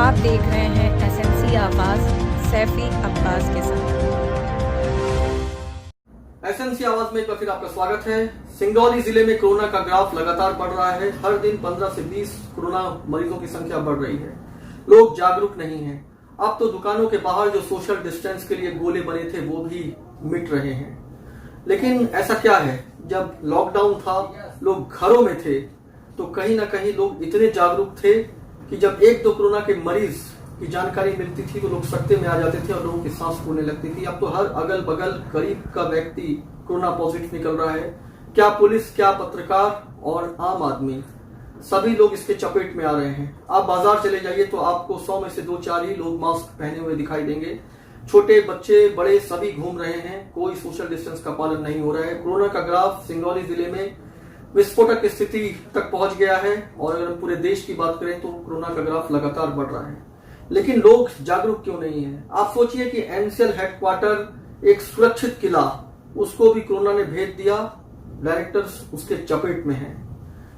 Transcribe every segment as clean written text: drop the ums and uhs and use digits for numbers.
आप देख रहे हैं एसएमसी आवाज सैफी अब्बास के साथ। एसएमसी आवाज में एक बार फिर आपका स्वागत है। सिंगरौली जिले में कोरोना का ग्राफ लगातार बढ़ रहा है। हर दिन 15 से 20 कोरोना मरीजों की संख्या बढ़ रही है। लोग जागरूक नहीं हैं। अब तो दुकानों के बाहर जो सोशल डिस्टेंस के लिए गोले बने थे वो भी मिट रहे हैं। लेकिन ऐसा क्या है, जब लॉकडाउन था, लोग घरों में थे, तो कहीं ना कहीं लोग इतने जागरूक थे कि जब एक दो कोरोना के मरीज की जानकारी मिलती थी तो लोग सख्ते में आ जाते थे और लोगों की सांस फूलने लगती थी। अब तो हर अगल बगल करीब का व्यक्ति कोरोना पॉजिटिव निकल रहा है। क्या पुलिस, क्या पत्रकार और आम आदमी, सभी लोग इसके चपेट में आ रहे हैं। आप बाजार चले जाइए तो आपको 100 में से 2-4 ही लोग मास्क पहने हुए दिखाई देंगे। छोटे बच्चे बड़े सभी घूम रहे हैं। कोई सोशल डिस्टेंस का पालन नहीं हो रहा है। कोरोना का ग्राफ सिंगरौली जिले में विस्फोटक की स्थिति तक पहुंच गया है और अगर पूरे देश की बात करें तो कोरोना का ग्राफ लगातार बढ़ रहा है। लेकिन लोग जागरूक क्यों नहीं है? आप सोचिए कि एनसीएल हेडक्वार्टर एक सुरक्षित किला, उसको भी कोरोना ने भेद दिया। डायरेक्टर्स उसके चपेट में हैं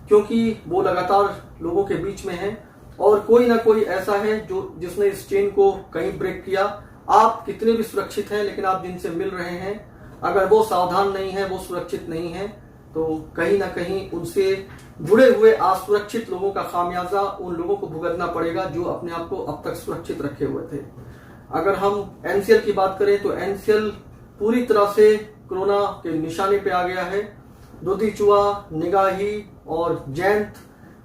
क्योंकि वो लगातार लोगों के बीच में है और कोई ना कोई ऐसा है जो जिसने इस चेन को कहीं ब्रेक किया। आप कितने भी सुरक्षित हैं, लेकिन आप जिनसे मिल रहे हैं, अगर वो सावधान नहीं है, वो सुरक्षित नहीं है, तो कहीं ना कहीं उनसे जुड़े हुए असुरक्षित लोगों का खामियाजा उन लोगों को भुगतना पड़ेगा जो अपने आप को अब तक सुरक्षित रखे हुए थे। अगर हम एनसीएल की बात करें तो एनसीएल पूरी तरह से कोरोना के निशाने पे आ गया है। दुधीचुआ, निगाही और जैंत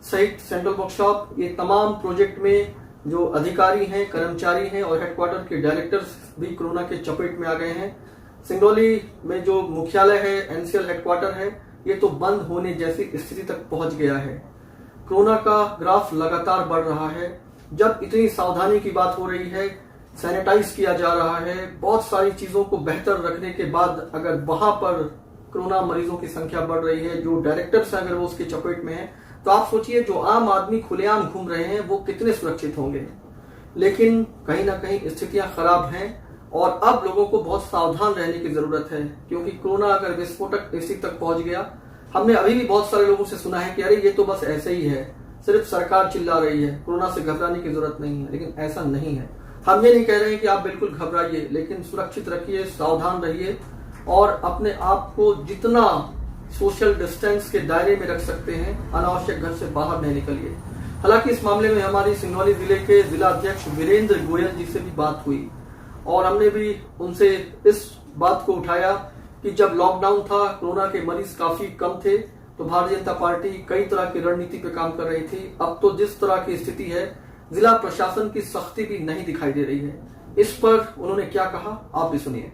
सहित सेंट्रल वर्कशॉप, ये तमाम प्रोजेक्ट में जो अधिकारी हैं, कर्मचारी हैं और हेडक्वार्टर के डायरेक्टर्स भी कोरोना के चपेट में आ गए हैं। सिंगरौली में जो मुख्यालय है, एनसीएल हेडक्वार्टर है, ये तो बंद होने जैसी स्थिति तक पहुंच गया है। कोरोना का ग्राफ लगातार बढ़ रहा है। जब इतनी सावधानी की बात हो रही है, सैनिटाइज किया जा रहा है, बहुत सारी चीजों को बेहतर रखने के बाद अगर वहां पर कोरोना मरीजों की संख्या बढ़ रही है, जो डायरेक्टर्स हैं अगर वो उसके चपेट में है, तो आप सोचिए जो आम आदमी खुलेआम घूम रहे हैं वो कितने सुरक्षित होंगे। लेकिन कहीं ना कहीं स्थितियां खराब हैं और अब लोगों को बहुत सावधान रहने की जरूरत है क्योंकि कोरोना अगर विस्फोटक स्थिति तक पहुंच गया, हमने अभी भी बहुत सारे लोगों से सुना है कि अरे ये तो बस ऐसे ही है, सिर्फ सरकार चिल्ला रही है, कोरोना से घबराने की जरूरत नहीं है। लेकिन ऐसा नहीं है। हम ये नहीं कह रहे हैं कि आप बिल्कुल घबराइए, लेकिन सुरक्षित रखिए, सावधान रहिए और अपने आप को जितना सोशल डिस्टेंस के दायरे में रख सकते हैं, अनावश्यक घर से बाहर नहीं निकलिए। हालांकि इस मामले में हमारी सिंगरौली जिले के जिला अध्यक्ष वीरेंद्र गोयल जी से भी बात हुई और हमने भी उनसे इस बात को उठाया कि जब लॉकडाउन था, कोरोना के मरीज काफी कम थे, तो भारतीय जनता पार्टी कई तरह की रणनीति पे काम कर रही थी। अब तो जिस तरह की स्थिति है, जिला प्रशासन की सख्ती भी नहीं दिखाई दे रही है। इस पर उन्होंने क्या कहा, आप भी सुनिए।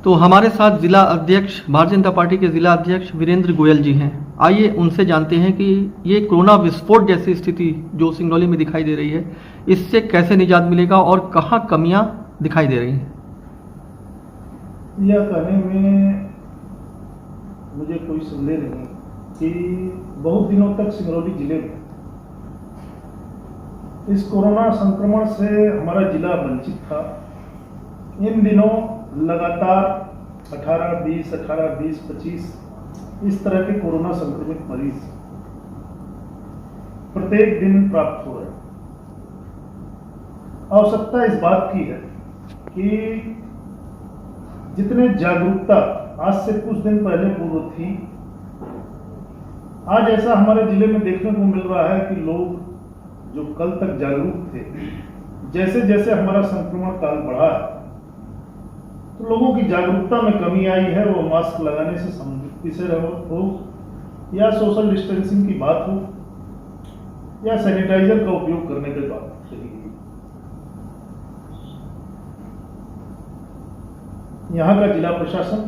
तो हमारे साथ जिला अध्यक्ष, भारतीय जनता पार्टी के जिला अध्यक्ष वीरेंद्र गोयल जी हैं। आइए उनसे जानते हैं कि ये कोरोना विस्फोट जैसी स्थिति जो सिंगरौली में दिखाई दे रही है, इससे कैसे निजात मिलेगा और कहाँ कमियां दिखाई दे रही हैं। यह कहने में मुझे कोई संदेह नहीं कि बहुत दिनों तक सिंगरौली जिले में इस कोरोना संक्रमण से हमारा जिला वंचित था। इन दिनों लगातार 18-20, 25 इस तरह के कोरोना संक्रमित मरीज प्रत्येक दिन प्राप्त हो रहे हैं। आवश्यकता इस बात की है कि जितने जागरूकता आज से कुछ दिन पहले पूर्व थी, आज ऐसा हमारे जिले में देखने को मिल रहा है कि लोग जो कल तक जागरूक थे, जैसे जैसे हमारा संक्रमण काल बढ़ा है तो लोगों की जागरूकता में कमी आई है। वो मास्क लगाने से संतृप्ति से हो या सोशल डिस्टेंसिंग की बात हो या सैनिटाइजर का उपयोग करने की बात रही। यहाँ का जिला प्रशासन,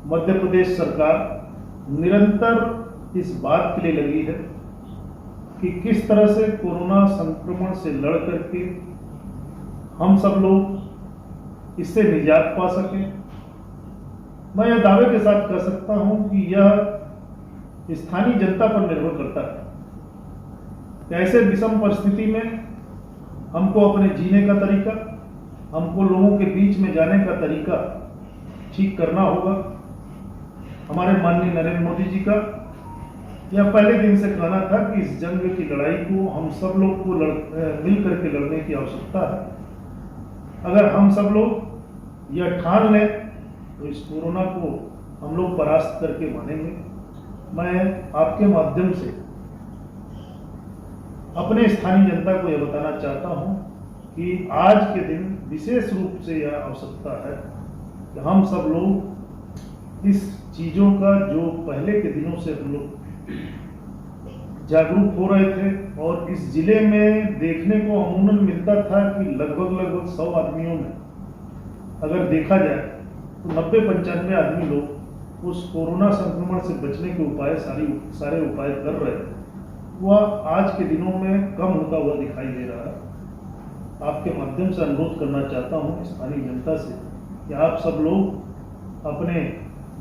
मध्य प्रदेश सरकार निरंतर इस बात के लिए लगी है कि किस तरह से कोरोना संक्रमण से लड़ करके हम सब लोग इससे निजात पा सके। मैं यह दावे के साथ कह सकता हूं कि यह स्थानीय जनता पर निर्भर करता है। ऐसे विषम परिस्थिति में हमको अपने जीने का तरीका, हमको लोगों के बीच में जाने का तरीका ठीक करना होगा। हमारे माननीय नरेंद्र मोदी जी का या पहले दिन से कहना था कि इस जंग की लड़ाई को हम सब लोग को मिल करके लड़ने की आवश्यकता है। अगर हम सब लोग यह ठान लें तो इस कोरोना को हम लोग परास्त करके मानेंगे। मैं आपके माध्यम से अपने स्थानीय जनता को यह बताना चाहता हूं कि आज के दिन विशेष रूप से यह आवश्यकता है कि हम सब लोग इस चीजों का जो पहले के दिनों से हम लोग जागरूक हो रहे थे, और इस जिले में देखने को अमूमन मिलता था कि लगभग 100 आदमियों में अगर देखा जाए तो 90-95 आदमी लोग उस कोरोना संक्रमण से बचने के उपाय सारे उपाय कर रहे थे, वह आज के दिनों में कम होता हुआ दिखाई दे रहा है। आपके माध्यम से अनुरोध करना चाहता हूं स्थानीय जनता से कि आप सब लोग अपने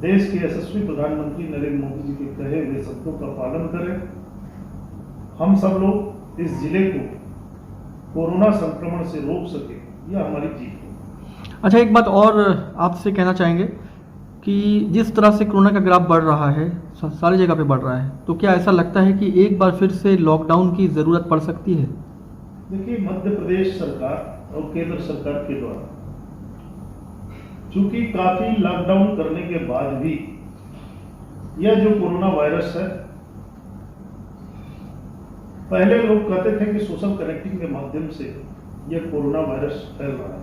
देश के यशस्वी प्रधानमंत्री नरेंद्र मोदी जी के कहे हुए शब्दों का पालन करें। हम सब लोग इस जिले को कोरोना संक्रमण से रोक सके, यह हमारी जीत है। अच्छा, एक बात और आपसे कहना चाहेंगे कि जिस तरह से कोरोना का ग्राफ बढ़ रहा है, सारी जगह पे बढ़ रहा है, तो क्या ऐसा लगता है कि एक बार फिर से लॉकडाउन की ज़रूरत पड़ सकती है? देखिए, मध्य प्रदेश सरकार और केंद्र सरकार के द्वारा चूंकि काफी लॉकडाउन करने के बाद भी यह जो कोरोना वायरस है, पहले लोग कहते थे कि सोशल कनेक्टिंग के माध्यम से यह कोरोना वायरस फैल रहा है।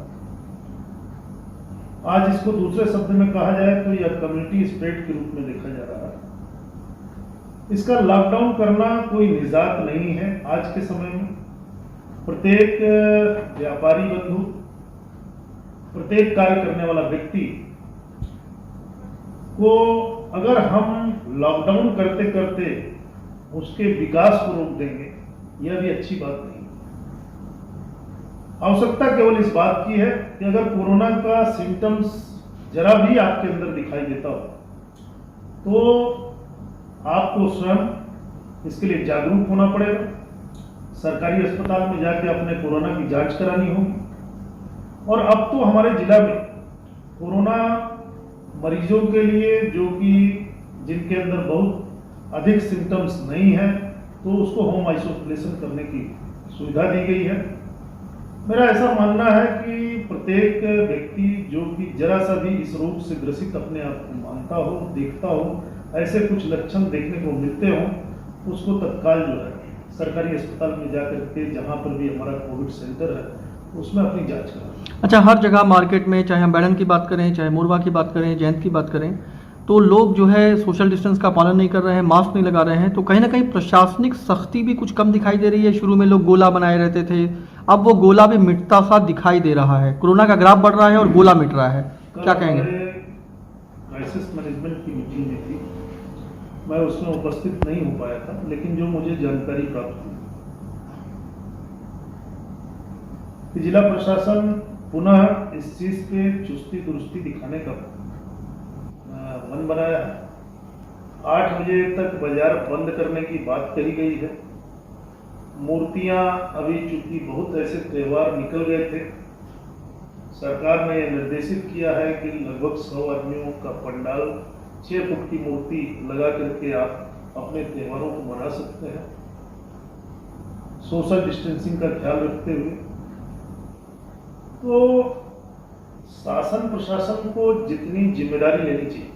आज इसको दूसरे शब्द में कहा जाए तो यह कम्युनिटी स्प्रेड के रूप में देखा जा रहा है। इसका लॉकडाउन करना कोई निजात नहीं है। आज के समय में प्रत्येक व्यापारी बंधु, प्रत्येक कार्य करने वाला व्यक्ति को अगर हम लॉकडाउन करते करते उसके विकास को रोक देंगे, यह भी अच्छी बात नहीं। आवश्यकता केवल इस बात की है कि अगर कोरोना का सिम्टम्स जरा भी आपके अंदर दिखाई देता हो तो आपको स्वयं इसके लिए जागरूक होना पड़ेगा। सरकारी अस्पताल में जाके अपने कोरोना की जांच करानी होगी। और अब तो हमारे जिला में कोरोना मरीजों के लिए जो कि जिनके अंदर बहुत अधिक सिम्टम्स नहीं है, तो उसको होम आइसोलेशन करने की सुविधा दी गई है। मेरा ऐसा मानना है कि प्रत्येक व्यक्ति जो कि जरा सा भी इस रोग से ग्रसित अपने आप को मानता हो, देखता हो, ऐसे कुछ लक्षण देखने को मिलते हो, उसको तत्काल जो है सरकारी अस्पताल में जाकर के जहाँ पर भी हमारा कोविड सेंटर है उसमें अपनी जांच कराएं। अच्छा, हर जगह मार्केट में, चाहे हम बैडन की बात करें, चाहे मोरवा की बात करें, जयंत की बात करें, तो लोग जो है सोशल डिस्टेंस का पालन नहीं कर रहे हैं, मास्क नहीं लगा रहे हैं। तो कहीं ना कहीं प्रशासनिक सख्ती भी कुछ कम दिखाई दे रही है। शुरू में लोग गोला बनाए रहते थे, अब वो गोला भी मिटता सा दिखाई दे रहा है। कोरोना का ग्राफ बढ़ रहा है और गोला मिट रहा है, क्या कहेंगे? क्राइसिस मैनेजमेंट की मीटिंग में थी, मैं उसमें उपस्थित नहीं हो पाया था, लेकिन जो मुझे जानकारी प्राप्त हुई कि जिला प्रशासन पुनः इस चीज पे चुस्ती दुरुस्ती दिखाने का मन बनाया है। 8 बजे तक बाजार बंद करने की बात कही गई है। मूर्तियां अभी चूंकि बहुत ऐसे त्योहार निकल गए थे, सरकार ने यह निर्देशित किया है कि लगभग 100 आदमियों का पंडाल 6 फुट की मूर्ति लगा करके आप अपने त्योहारों को मना सकते हैं, सोशल डिस्टेंसिंग का ख्याल रखते हुए। तो शासन प्रशासन को जितनी जिम्मेदारी लेनी चाहिए,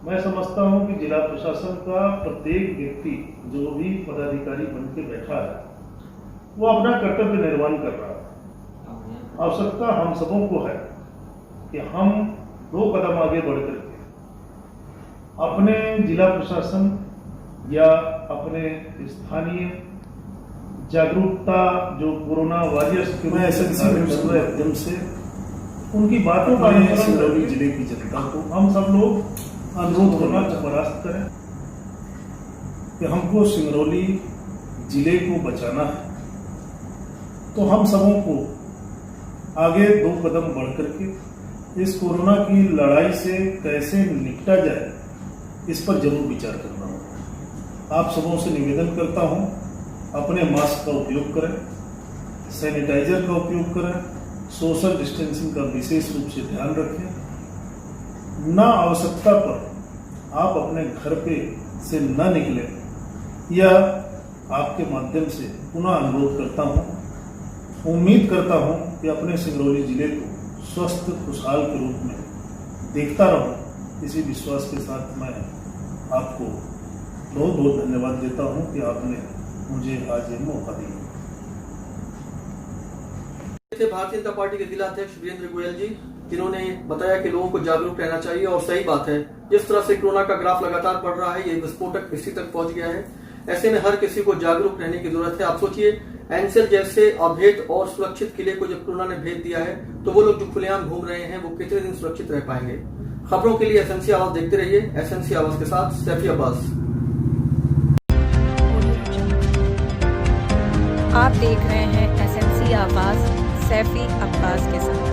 मैं समझता हूं कि जिला प्रशासन का प्रत्येक व्यक्ति जो भी पदाधिकारी बन के बैठा है वो अपना कर्तव्य निर्वहन कर रहा है। आवश्यकता हम सबों को है कि हम 2 कदम आगे बढ़ करके अपने जिला प्रशासन या अपने स्थानीय जागरूकता जो कोरोना वॉरियर्स के माध्यम से उनकी बातों का सिंगरौली जिले की जनता को हम सब लोग अनुरोध करना परास्त करें कि हमको सिंगरौली जिले को बचाना है। तो हम सबों को आगे 2 कदम बढ़ करके इस कोरोना की लड़ाई से कैसे निपटा जाए, इस पर जरूर विचार करना होगा। आप सबों से निवेदन करता हूं, अपने मास्क का उपयोग करें, सैनिटाइजर का उपयोग करें, सोशल डिस्टेंसिंग का विशेष रूप से ध्यान रखें। ना आवश्यकता पर आप अपने घर पे से न निकले, यह आपके माध्यम से पुनः अनुरोध करता हूँ। उम्मीद करता हूँ कि अपने सिंगरौली जिले को स्वस्थ खुशहाल के रूप में देखता रहूँ। इसी विश्वास के साथ मैं आपको बहुत बहुत धन्यवाद देता हूँ कि आपने मुझे आज ये मौका दिया। भारतीय जनता पार्टी के जिला अध्यक्ष वीरेंद्र गोयल जी, जिन्होंने बताया कि लोगों को जागरूक रहना चाहिए और सही बात है, जिस तरह से कोरोना का ग्राफ लगातार बढ़ रहा है, ये विस्फोटक स्थिति तक पहुंच गया है। ऐसे में हर किसी को जागरूक रहने की जरूरत है। आप सोचिए, एनसेल जैसे अभेद और सुरक्षित किले को जब कोरोना ने भेद दिया है, तो वो लोग जो खुलेआम घूम रहे हैं वो कितने दिन सुरक्षित रह पाएंगे। खबरों के लिए एसएनसी आवाज देखते रहिए। एसएनसी आवाज के साथ सैफी अब्बास। आप देख रहे हैं एसएनसी आवाज सैफी अब्बास के साथ।